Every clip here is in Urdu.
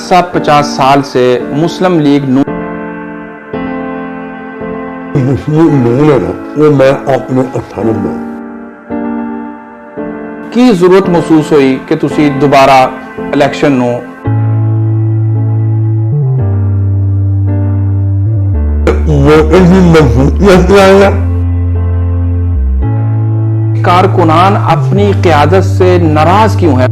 عرصہ 50 سال سے مسلم لیگ نون وہ میں اپنے اٹھانے میں کی ضرورت محسوس ہوئی کہ تسی دوبارہ الیکشن نو ووٹر کی مضبوطیت لائے گا. کارکنان اپنی قیادت سے ناراض کیوں ہیں؟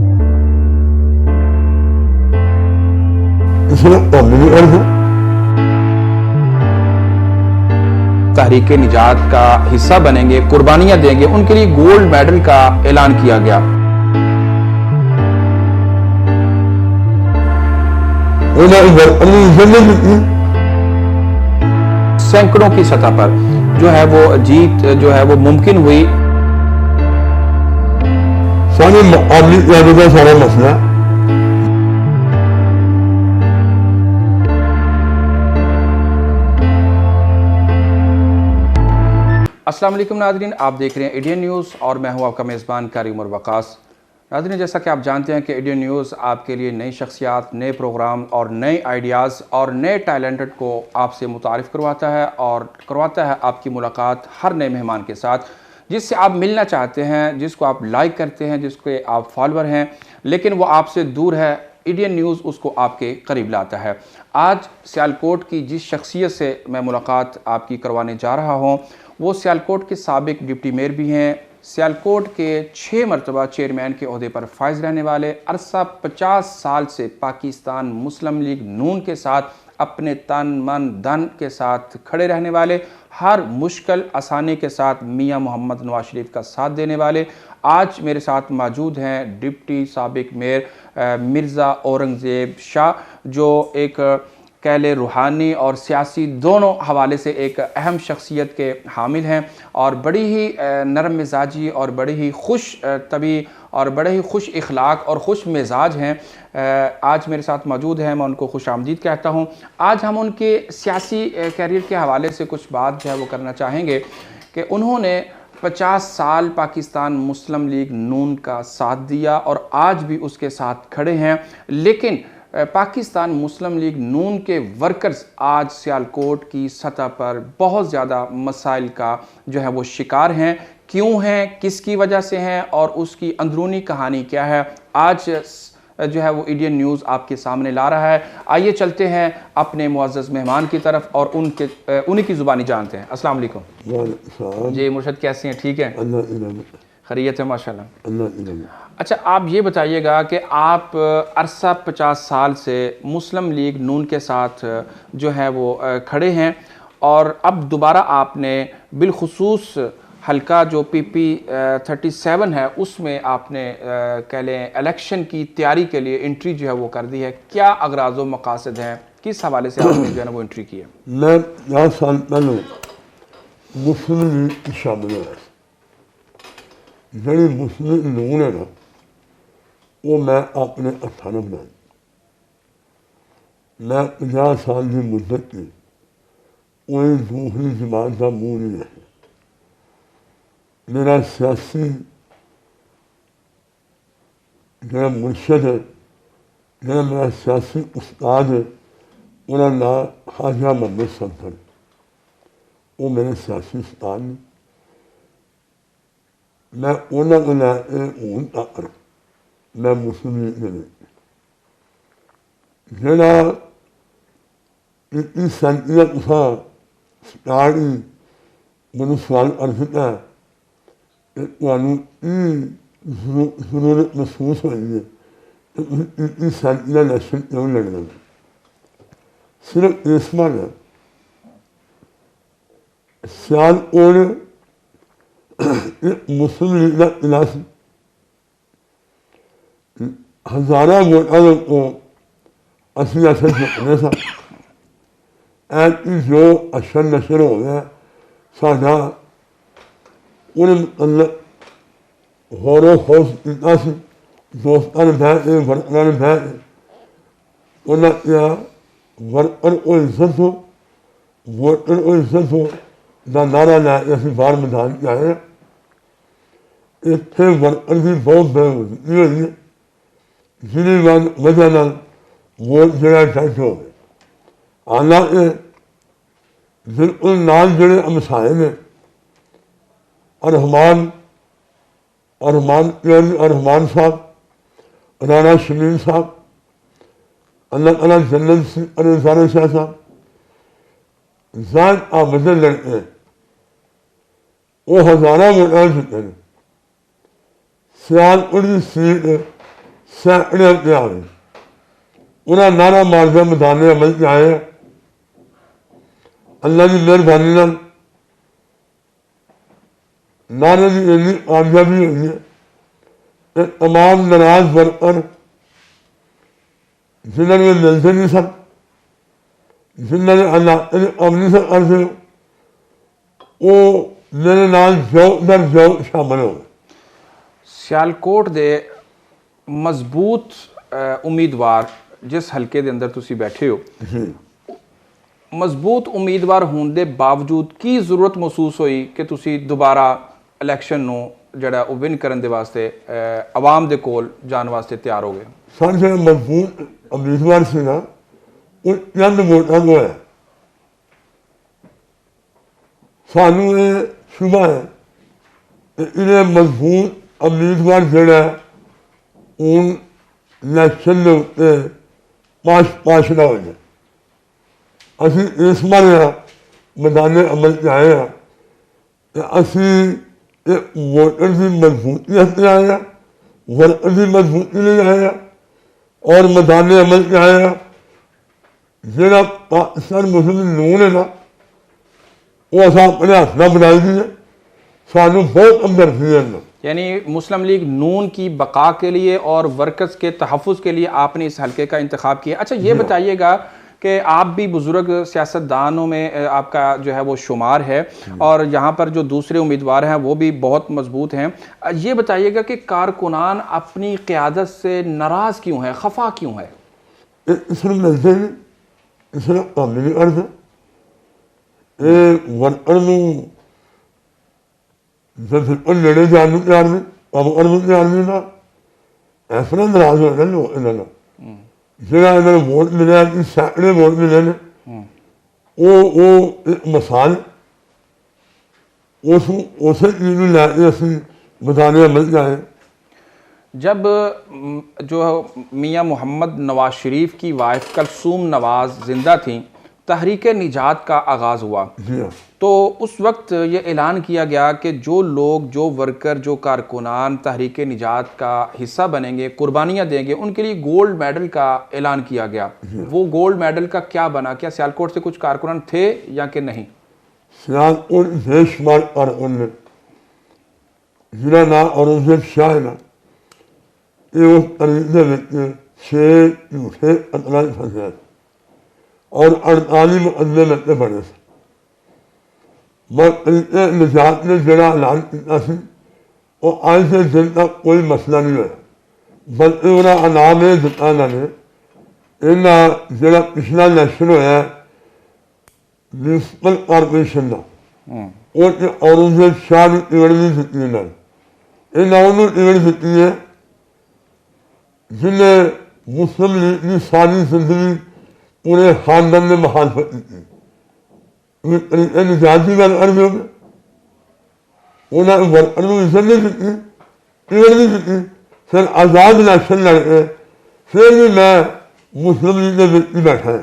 اس میں قومی عرض ہے. تحریک نجات کا حصہ بنیں گے، قربانیاں دیں گے، ان کے لیے گولڈ میڈل کا اعلان کیا گیا. سینکڑوں کی سطح پر جو ہے وہ جیت جو ہے وہ ممکن ہوئی. سارے مقامی قیادت کا سارا مسئلہ السلام علیکم ناظرین، آپ دیکھ رہے ہیں ایڈین نیوز اور میں ہوں آپ کا میزبان قاری عمر وقاص. ناظرین، جیسا کہ آپ جانتے ہیں کہ ایڈین نیوز آپ کے لیے نئی شخصیات، نئے پروگرام اور نئے آئیڈیاز اور نئے ٹیلنٹڈ کو آپ سے متعارف کرواتا ہے اور کرواتا ہے آپ کی ملاقات ہر نئے مہمان کے ساتھ جس سے آپ ملنا چاہتے ہیں، جس کو آپ لائک کرتے ہیں، جس کے آپ فالور ہیں لیکن وہ آپ سے دور ہے. ایڈین نیوز اس کو آپ کے قریب لاتا ہے. آج سیالکوٹ کی جس شخصیت سے میں ملاقات آپ کی کروانے جا رہا ہوں وہ سیالکوٹ کے سابق ڈپٹی میئر بھی ہیں، سیالکوٹ کے 6 مرتبہ چیئرمین کے عہدے پر فائز رہنے والے، عرصہ 50 سال سے پاکستان مسلم لیگ نون کے ساتھ اپنے تن من دھن کے ساتھ کھڑے رہنے والے، ہر مشکل آسانی کے ساتھ میاں محمد نواز شریف کا ساتھ دینے والے. آج میرے ساتھ موجود ہیں ڈپٹی سابق میئر مرزا اورنگزیب شاہ، جو ایک کہہ لے روحانی اور سیاسی دونوں حوالے سے ایک اہم شخصیت کے حامل ہیں اور بڑی ہی نرم مزاجی اور بڑی ہی خوش طبی اور بڑے ہی خوش اخلاق اور خوش مزاج ہیں. آج میرے ساتھ موجود ہیں، میں ان کو خوش آمدید کہتا ہوں. آج ہم ان کے سیاسی کیریئر کے حوالے سے کچھ بات جو ہے وہ کرنا چاہیں گے کہ انہوں نے 50 سال پاکستان مسلم لیگ نون کا ساتھ دیا اور آج بھی اس کے ساتھ کھڑے ہیں، لیکن پاکستان مسلم لیگ نون کے ورکرز آج سیالکوٹ کی سطح پر بہت زیادہ مسائل کا جو ہے وہ شکار ہیں. کیوں ہیں، کس کی وجہ سے ہیں اور اس کی اندرونی کہانی کیا ہے، آج جو ہے وہ ایڈین نیوز آپ کے سامنے لا رہا ہے. آئیے چلتے ہیں اپنے معزز مہمان کی طرف اور انہی کی زبانی جانتے ہیں. السلام علیکم. جی مرشد، کیسے ہیں؟ ٹھیک ہیں؟ خیریت ہے ماشاءاللہ. اچھا، آپ یہ بتائیے گا کہ آپ عرصہ 50 سال سے مسلم لیگ نون کے ساتھ جو ہے وہ کھڑے ہیں اور اب دوبارہ آپ نے بالخصوص حلقہ جو پی پی 37 ہے اس میں آپ نے کہہ لیں الیکشن کی تیاری کے لیے انٹری جو ہے وہ کر دی ہے. کیا اغراض و مقاصد ہیں، کس حوالے سے آپ نے جو ہے نا وہ انٹری کی ہے؟ میں 10 سال پہلے مسلم لیگ شامل ہوا. میری مسلم لوگوں نے نا وہ میں اپنے 98 میں 50 سال کی مدت کی کوئی دوسری زبان کا منہ نہیں ہے. میرا سیاسی میرا مرشد ہے، میرا سیاسی استاد ہے، ان کا نام خواجہ محمد صفدر، وہ میرے سیاسی استاد ہیں. میں انہوں کو لے کر میں مسلم لیگ میں جہاں اتنی سنکیت تھا سٹاری مجھے سوال کر سکتا ہے کہ ضرورت محسوس ہوئی ہے اتنی سنکیت الیکشن کیوں لڑنے میں. صرف اس بار سیالکوٹ مسلم لیگ کا علاج ہزارہ ووٹروں کو 80 جتنے تھا. ایسی جو اشر نشر ہو گیا ساڈا ان متعلق غور و خوض کیا سی. دوستوں نے بہت کے ورکروں نے بہت کے انہوں نے کیا ورکر کو عزت ہو، ووٹر کو عزت ہو، نہ نعرہ لے کے اسی باہر میدان کے آئے. اتنے ورکر کی بہت بے عزتی ہوئی ہے جنہیں وجہ وہ جڑا ٹیسٹ ہو گئے حالانکہ بالکل نال جڑے مسائل نے ارحمان صاحب رانا شمیم صاحب اللہ تعالیٰ جنت انصار شاہ صاحب ذات آبد لڑکے ہیں وہ ہزارہ ووٹاں جیتے ہیں سیالکوٹ کی سیٹ سینکڑے پہ آ گئی انہیں نعرہ مارتے میدان عمل پہ آئے ہیں اللہ کی مہربانی نال نعرے کی اتنی کامیابی ہوئی ہے کہ تمام ناراض ورکر جنہوں نے ملتے نہیں سن جنہوں نے علاقے میں کام نہیں سن کرتے وہ میرے نال جوک در جوک شامل ہو گئے. سیالکوٹ دے مضبوط امیدوار جس حلقے دے اندر تسی بیٹھے ہو مضبوط امیدوار ہون دے باوجود کی ضرورت محسوس ہوئی کہ تسی دوبارہ الیکشن نو جڑا او ون کرن دے واسطے عوام دے کول جان واسطے تیار ہو گئے؟ سارے جڑے مضبوط امیدوار سے نا وہ چند ووٹاں کو ہے سانو یہ شبہ ہے کہ انہیں مضبوط امیدوار جڑا ہے ان الیکشن دے اتنے پاش نہ ہو جائے. اسی اس بارے میدان عمل پہ آئے ہیں کہ اسی ووٹر کی مضبوطیت پہ آئے ہیں ورکر کی مضبوطی لے آئے ہیں اور میدان عمل پہ آئے ہیں. جہاں پاکستان مسلم نون ہے نا وہ اصا اپنے ہاتھ نہ بنائی دی ہے سانو بہت ہمدردی ہے. یعنی مسلم لیگ نون کی بقا کے لیے اور ورکرز کے تحفظ کے لیے آپ نے اس حلقے کا انتخاب کیا. اچھا یہ بتائیے گا کہ آپ بھی بزرگ سیاستدانوں میں آپ کا جو ہے وہ شمار ہے اور یہاں پر جو دوسرے امیدوار ہیں وہ بھی بہت مضبوط ہیں. یہ بتائیے گا کہ کارکنان اپنی قیادت سے ناراض کیوں ہیں، خفا کیوں ہے؟ اس میں ملتے ہیں اس میں قابل عرض ہے ورکر جب لڑے جانے کے آدمی کام کرنے کے آدمی نا ایسا ناراض ہو رہا ہے جہاں انہوں نے ووٹ ملے سینکڑے ووٹ ملے نے وہ مثال اسی چیز لے کے اسی میدان عمل جائیں. جب جو میاں محمد نواز شریف کی وائف کلثوم نواز زندہ تھیں تحریک نجات کا آغاز ہوا تو اس وقت یہ اعلان کیا گیا کہ جو لوگ جو ورکر جو کارکنان تحریک نجات کا حصہ بنیں گے قربانیاں دیں گے ان کے لیے گولڈ میڈل کا اعلان کیا گیا. وہ گولڈ میڈل کا کیا بنا؟ کیا سیالکوٹ سے کچھ کارکنان تھے یا کہ نہیں؟ سیالکوٹ بے شمار کارکن نے جنہوں نے اورنگزیب شاہ ہے نا یہ اس طریقے میں چھ جھوٹے قتل پھنسے اور 48 مقدمے میں بڑے تھے. طریقے نجات نے جڑا اعلان کیا سی وہ آج سے دن تک کوئی مسئلہ نہیں ہوا بلکہ انہیں انعام یہ دیتا انہوں نے انہیں جڑا پچھلا الیکشن ہوا ہے میونسپل کارپوریشن کا وہ اورنگزیب شاہ نے ٹکٹ بھی دیتی انہوں ٹکٹ دیتی ہے جنہیں مسلم لیگ کی ساری زندگی پورے خاندان نے مخالفت کی نجات کی گل کر دو گے انہیں ورکر کو عزت نہیں دیتی ٹکٹ نہیں دیتی پھر آزاد الیکشن لڑ کے پھر بھی میں مسلم لیگ کے ویکتی بیٹھا ہے.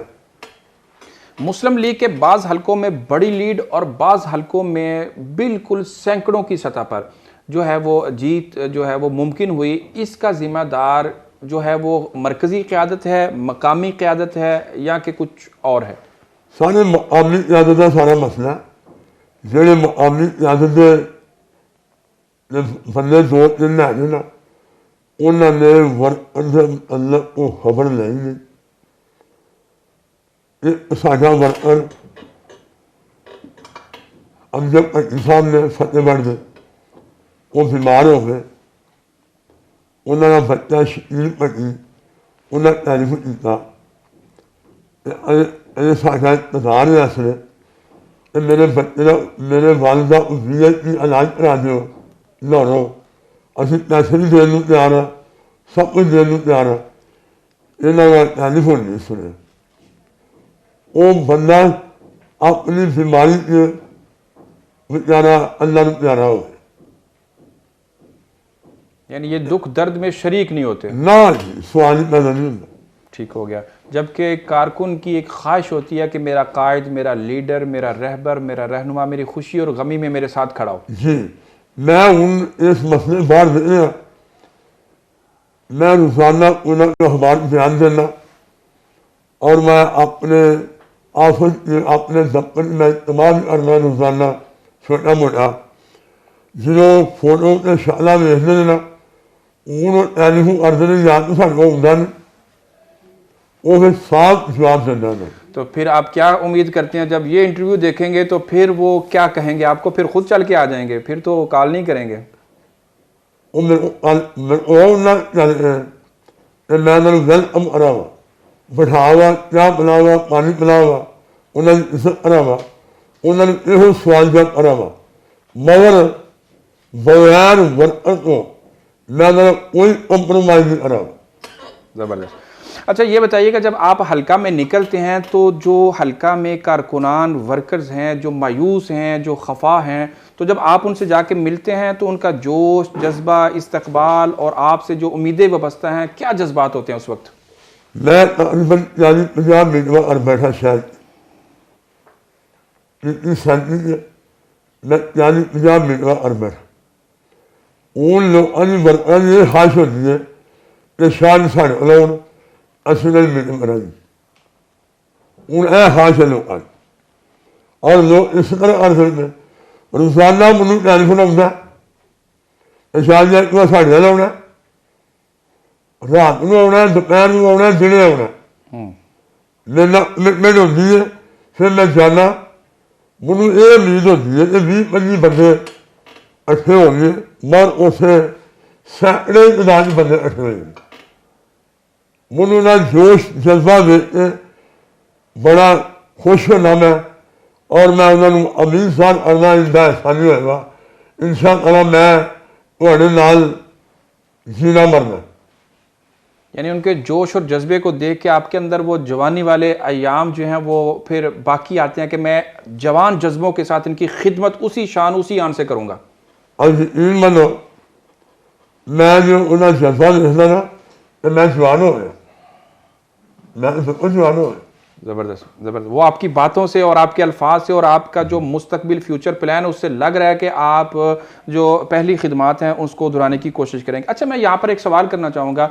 مسلم لیگ کے بعض حلقوں میں بڑی لیڈ اور بعض حلقوں میں بالکل سینکڑوں کی سطح پر جو ہے وہ جیت جو ہے وہ ممکن ہوئی. اس کا ذمہ دار جو ہے وہ مرکزی قیادت ہے، مقامی قیادت ہے یا کہ کچھ اور ہے؟ سارے مقامی قیادت کا سارا مسئلہ جہے مقامی قیادت کے بندے دو تین ہے نا انہوں نے ورکر سے متعلق کو خبر نہیں کہ ساڈا ورکر امجد صاحب نے فتح گڑھ دے وہ بیمار ہو گئے انہوں نے بچہ شکیل پٹی انہیں ٹیلیفون کیا کہ ساڈا انتظار ہے اس لیے کہ میرے بچے کا میرے والدہ عزیت کی علاج کرا دو لاہوروں اسی پیسے بھی دینے تیار ہیں سب کچھ دینے تیار ہیں. یہاں کا ٹیلیفون نہیں سنے. وہ بندہ اپنی بیماری کے بیچارا اللہ نے پیارا ہو. یعنی یہ دکھ درد میں شریک نہیں ہوتے. نہ جی سوال ہی پیدا نہیں ہوتا. ٹھیک ہو گیا. جبکہ ایک کارکن کی ایک خواہش ہوتی ہے کہ میرا قائد، میرا لیڈر، میرا رہبر، میرا رہنما میری خوشی اور غمی میں میرے ساتھ کھڑا ہو. جی میں ان اس مسئلے بار دینا، میں روزانہ انہیں اخبار بیان دینا، اور میں اپنے آفس کے اپنے دفتر میں اجتماع کرنا روزانہ چھوٹا موٹا، جنہوں فوٹو کے شعلہ بھیج دینا، انہوں ٹیلیفون کر دینا یا تو سر کو ہوتا نہیں، وہ پھر صاف جواب دینا ہے. تو پھر آپ کیا امید کرتے ہیں جب یہ انٹرویو دیکھیں گے تو پھر وہ کیا کہیں گے آپ کو؟ پھر خود چل کے آ جائیں گے، پھر تو کال نہیں کریں گے؟ وہ میرے کو نہ چلے کہ میں نے ویلکم کرا ہوا، بٹھا ہوا، کیا پلا ہوا، پانی پلا ہوا، انہوں نے عزت کرا ہوا، انہوں نے یہ سوال جواب کرا ہوا، مگر بغیر ورکر کو میں نے کوئی کمپرومائز نہیں کرا ہوا. زبردست. اچھا یہ بتائیے گا جب آپ حلقہ میں نکلتے ہیں تو جو حلقہ میں کارکنان ورکرز ہیں جو مایوس ہیں، جو خفا ہیں، تو جب آپ ان سے جا کے ملتے ہیں تو ان کا جوش، جذبہ، استقبال اور آپ سے جو امیدیں وابستہ ہیں، کیا جذبات ہوتے ہیں اس وقت؟ میں تقریباً 40-50 منٹ بعد بیٹھا شاید اتنی سردی ہے، میں 40-50 منٹ بعد بیٹھا. ان لوگوں نے ورکر یہ خواہش ہوتی ہے کہ شاید سارے لوگ اصل میٹنگ کرا دی، ان اے خواہش ہے لوگوں کی، اور لوگ اس طرح کر سکتے روزانہ مجھے ٹیلیفون آتا ہے شاید ایک ساڑھے آنا، رات کو آنا، دوپہر کو آنا، دن آنا، میرا کمٹمنٹ ہوتی ہے. پھر میں جانا، مجھے یہ امید ہوتی ہے کہ 20-25 بندے اکٹھے ہوں گے، مگر اسے سینکڑے تعداد بندے اکٹھے ہوئیں گے. مجھے نہ جوش جذبہ دیکھ کے بڑا خوش ہونا میں، اور میں انہوں نے امید سان کرنا ان کا احسانی ہوئے گا ان شاء اللہ میں تھوڑے نال جینا مرنا. یعنی ان کے جوش اور جذبے کو دیکھ کے آپ کے اندر وہ جوانی والے ایام جو ہیں وہ پھر باقی آتے ہیں کہ میں جوان جذبوں کے ساتھ ان کی خدمت اسی شان اسی آن سے کروں گا. اور یقین مانو میں جو انہیں جذبہ دیکھتا نا کہ میں جوان ہو گیا، میں بالکل جوان ہو گیا. زبردست زبردست. وہ آپ کی باتوں سے اور آپ کے الفاظ سے اور آپ کا جو مستقبل فیوچر پلان اس سے لگ رہا ہے کہ آپ جو پہلی خدمات ہیں اس کو دہرانے کی کوشش کریں گے. اچھا میں یہاں پر ایک سوال کرنا چاہوں گا.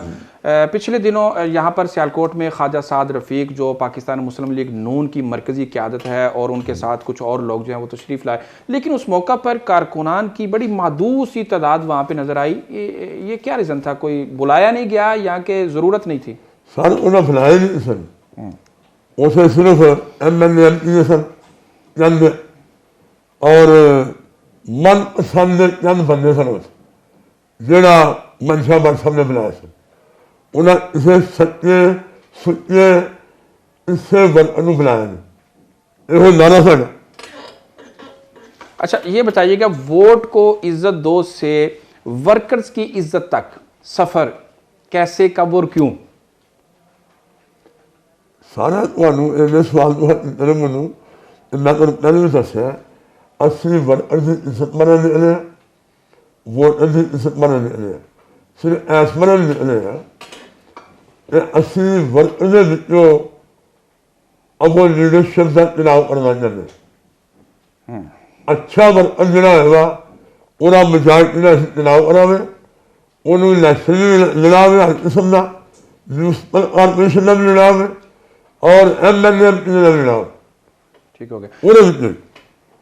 پچھلے دنوں یہاں پر سیالکوٹ میں خواجہ سعد رفیق جو پاکستان مسلم لیگ نون کی مرکزی قیادت ہے اور ان کے ساتھ کچھ اور لوگ جو ہیں وہ تشریف لائے، لیکن اس موقع پر کارکنان کی بڑی محدود سی تعداد وہاں پہ نظر آئی. یہ کیا ریزن تھا؟ کوئی بلایا نہیں گیا یا کہ ضرورت نہیں تھی؟ سر انہیں بلایا نہیں سر، اسے صرف ایم این ایم پی سن چند اور من پسند چند بندے سن جہاں منشا بٹ سب نے بلایا سن. انہیں اسے سچے سچے اس سے ورکر بلایا نہیں، یہ نعرہ سن. اچھا یہ بتائیے گا ووٹ کو عزت دو سے ورکرز کی عزت تک سفر کیسے، کب اور کیوں؟ سارا تمہیں سوال تو منو میں تمہیں پہلے بھی دسیا اسی ورکر کی عزت مرے نکلے، ووٹر کی عزت مرے نکلے. صرف ایس مرے نکلے ہیں کہ اسی ورکر کے بچوں اب وہ لیڈرشپ کا چناؤ کرنا چاہتے. اچھا ورکر جڑا ہوگا انہیں میجارٹی کا چناؤ کراوے، انہوں الیکشن بھی لڑاوے ہر قسم کا، میونسپل کارپوریشن کا بھی لڑاوے اور ایم این ایم پی کا بھی لڑاوے. ٹھیک ہو گیا. انہیں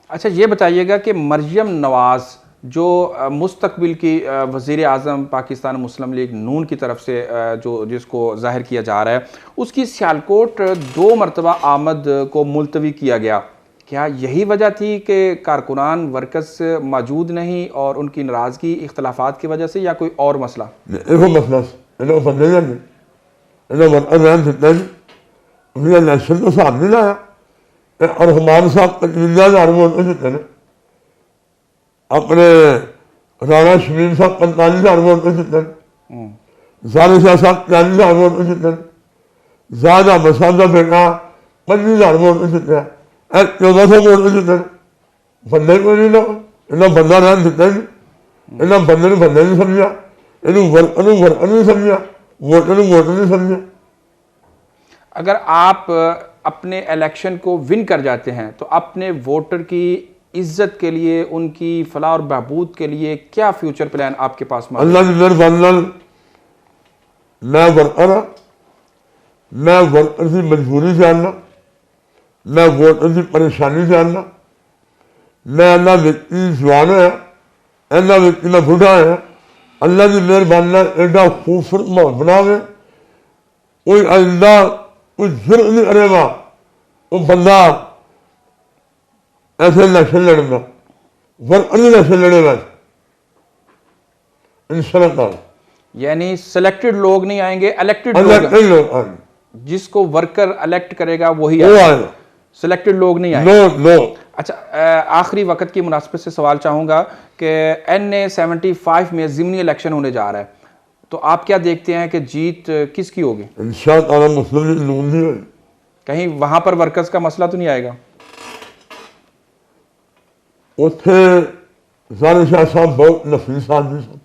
اچھا یہ بتائیے گا کہ مریم نواز جو مستقبل کی وزیر اعظم پاکستان مسلم لیگ نون کی طرف سے جو جس کو ظاہر کیا جا رہا ہے، اس کی سیالکوٹ 2 مرتبہ آمد کو ملتوی کیا گیا. کیا یہی وجہ تھی کہ کارکنان ورکرز موجود نہیں اور ان کی ناراضگی اختلافات کی وجہ سے، یا کوئی اور مسئلہ؟ یہ مسئلہ انہوں بندے نہیں، انہوں ورکر رہن دیتے نہیں، انہیں الیکشن تو صاحب نہیں لایا. اور ہمارے صاحب 55,000 ووٹ جیتے ہیں، اپنے رانا شمیم صاحب 45,000 ووٹ جیتے ہیں، زارِ شاہ صاحب 40,000 ووٹ جیتے ہیں. زیادہ مساجہ بیٹا 25,000 ووٹ جیتے ہیں 1400 ووٹ جیتے ہیں بندے کو نہیں لو انہیں بندہ رہن دیتے نہیں انہیں بندے نہیں سمجھا انہیں ورکر نہیں سمجھا ووٹر نہیں سمجھا. اگر آپ اپنے الیکشن کو ون کر جاتے ہیں تو اپنے ووٹر کی عزت کے لیے ان کی فلاح اور بہبود کے لیے کیا فیوچر پلان آپ کے پاس موجود ہے؟ اللہ کی مہربانی میں ورکر ہوں میں ورکر کی مجبوری جاننا میں ووٹر کی پریشانی جاننا میں اللہ ویکتی جوان ہے اللہ ویکتی میں بڑھا ہے اللہ کی مہربانی ایڈا خوبصورت ماحول بنا دے کوئی آئندہ کوئی جرم نہیں کرے گا وہ بندہ ایسے الیکشن لڑے گا ورکر الیکشن لڑے گا انشاءاللہ تعالی. یعنی سلیکٹڈ لوگ نہیں آئیں گے الیکٹڈ لوگ آئیں گے جس کو ورکر الیکٹ کرے گا وہی وہ آئے آئے گا گا سلیکٹڈ لوگ نہیں آئیں گے. نو. اچھا آخری وقت کی مناسبت سے سوال چاہوں گا کہ NA-75 میں ضمنی الیکشن ہونے جا رہا ہے تو آپ کیا دیکھتے ہیں کہ جیت کس کی ہوگی؟ انشاءاللہ تعالی مسلم لیگ نون نہیں ہوئی. کہیں وہاں پر ورکرز کا مسئلہ تو نہیں آئے گا؟ اتنے ظاہر شاہ صاحب بہت نفیس آدمی سن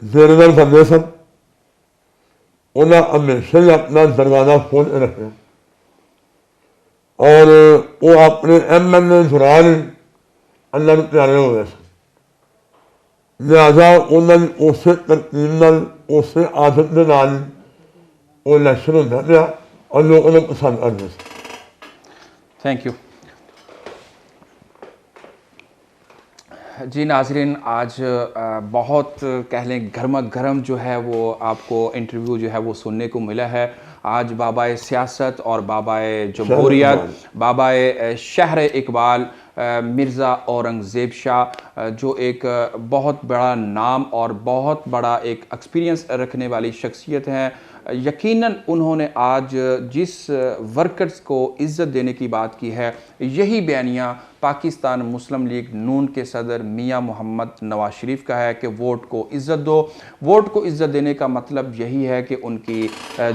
زیردر بندے سن انہیں ہمیشہ ہی اپنا دروازہ کھول رکھے اور وہ اپنے MLA جڑا نہیں اللہ کے پیارے ہو گئے سن لہٰذا انہوں نے اسے ترتیب نال اسے عادت کے نال وہ الیکشن ہوتا رہا اور لوگ انہیں پسند کرتے سن. Thank you. جی ناظرین آج بہت کہہ لیں گرما گرم جو ہے وہ آپ کو انٹرویو جو ہے وہ سننے کو ملا ہے. آج بابائے سیاست اور بابائے جمہوریت بابائے شہر اقبال مرزا اورنگزیب شاہ جو ایک بہت بڑا نام اور بہت بڑا ایک ایکسپیرینس رکھنے والی شخصیت ہیں. یقیناً انہوں نے آج جس ورکرز کو عزت دینے کی بات کی ہے یہی بیانیہ پاکستان مسلم لیگ نون کے صدر میاں محمد نواز شریف کا ہے کہ ووٹ کو عزت دو. ووٹ کو عزت دینے کا مطلب یہی ہے کہ ان کی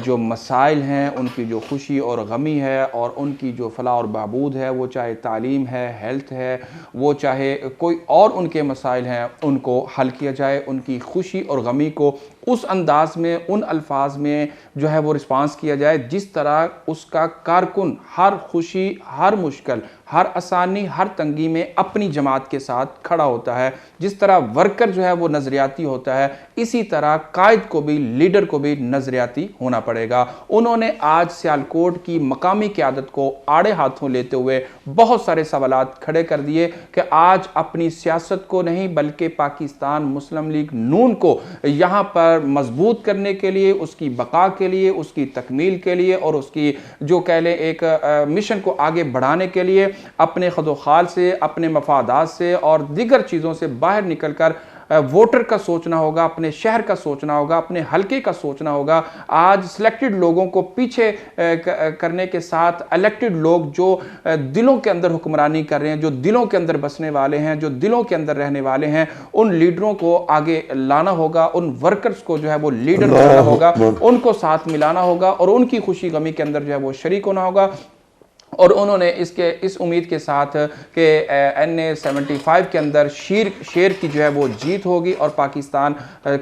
جو مسائل ہیں ان کی جو خوشی اور غمی ہے اور ان کی جو فلاح اور بہبود ہے وہ چاہے تعلیم ہے ہیلتھ ہے وہ چاہے کوئی اور ان کے مسائل ہیں ان کو حل کیا جائے. ان کی خوشی اور غمی کو اس انداز میں ان الفاظ میں جو ہے وہ رسپانس کیا جائے جس طرح اس کا کارکن ہر خوشی ہر مشکل ہر آسانی ہر تنگی میں اپنی جماعت کے ساتھ کھڑا ہوتا ہے. جس طرح ورکر جو ہے وہ نظریاتی ہوتا ہے اسی طرح قائد کو بھی لیڈر کو بھی نظریاتی ہونا پڑے گا. انہوں نے آج سیالکوٹ کی مقامی قیادت کو آڑے ہاتھوں لیتے ہوئے بہت سارے سوالات کھڑے کر دیے کہ آج اپنی سیاست کو نہیں بلکہ پاکستان مسلم لیگ نون کو یہاں پر مضبوط کرنے کے لیے اس کی بقا کے لیے اس کی تکمیل کے لیے اور اس کی جو کہہ لیں ایک مشن کو آگے بڑھانے کے لیے اپنے خد و خال سے اپنے مفادات سے اور دیگر چیزوں سے باہر نکل کر ووٹر کا سوچنا ہوگا اپنے شہر کا سوچنا ہوگا اپنے حلقے کا سوچنا ہوگا. آج سلیکٹڈ لوگوں کو پیچھے کرنے کے ساتھ الیکٹڈ لوگ جو دلوں کے اندر حکمرانی کر رہے ہیں جو دلوں کے اندر بسنے والے ہیں جو دلوں کے اندر رہنے والے ہیں ان لیڈروں کو آگے لانا ہوگا. ان ورکرز کو جو ہے وہ لیڈر بنانا ہوگا ان کو ساتھ ملانا ہوگا اور ان کی خوشی غمی کے اندر جو ہے وہ شریک ہونا ہوگا. اور انہوں نے اس امید کے ساتھ کہ NA-75 کے اندر شیر کی جو ہے وہ جیت ہوگی اور پاکستان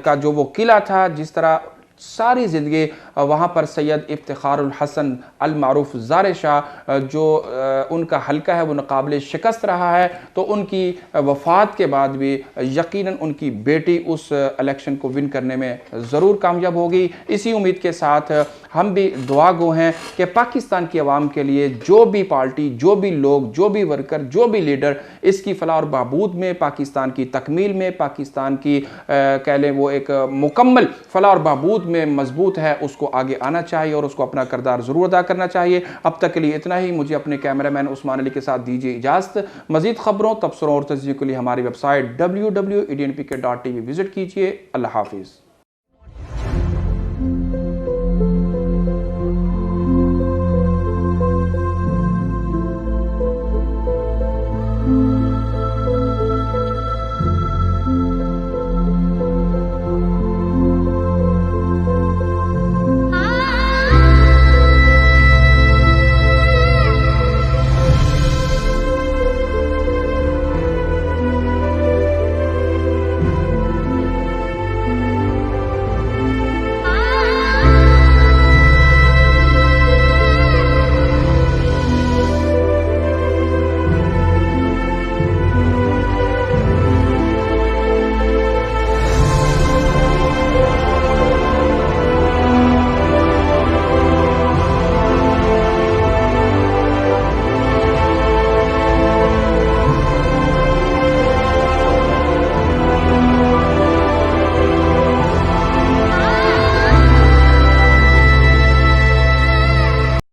کا جو وہ قلعہ تھا جس طرح ساری زندگی وہاں پر سید افتخار الحسن المعروف زار شاہ جو ان کا حلقہ ہے وہ ناقابل شکست رہا ہے تو ان کی وفات کے بعد بھی یقیناً ان کی بیٹی اس الیکشن کو ون کرنے میں ضرور کامیاب ہوگی. اسی امید کے ساتھ ہم بھی دعا گو ہیں کہ پاکستان کی عوام کے لیے جو بھی پارٹی جو بھی لوگ جو بھی ورکر جو بھی لیڈر اس کی فلاح اور بہبود میں پاکستان کی تکمیل میں پاکستان کی کہہ لیں وہ ایک مکمل فلاح اور بہبود میں مضبوط ہے اس کو آگے آنا چاہیے اور اس کو اپنا کردار ضرور ادا کرنا چاہیے. اب تک کے لیے اتنا ہی. مجھے اپنے کیمرہ مین عثمان علی کے ساتھ دیجیے اجازت. مزید خبروں تبصروں اور تجزیے کے لیے ہماری ویب سائٹ www.ednpk.tv وزٹ کیجیے. اللہ حافظ.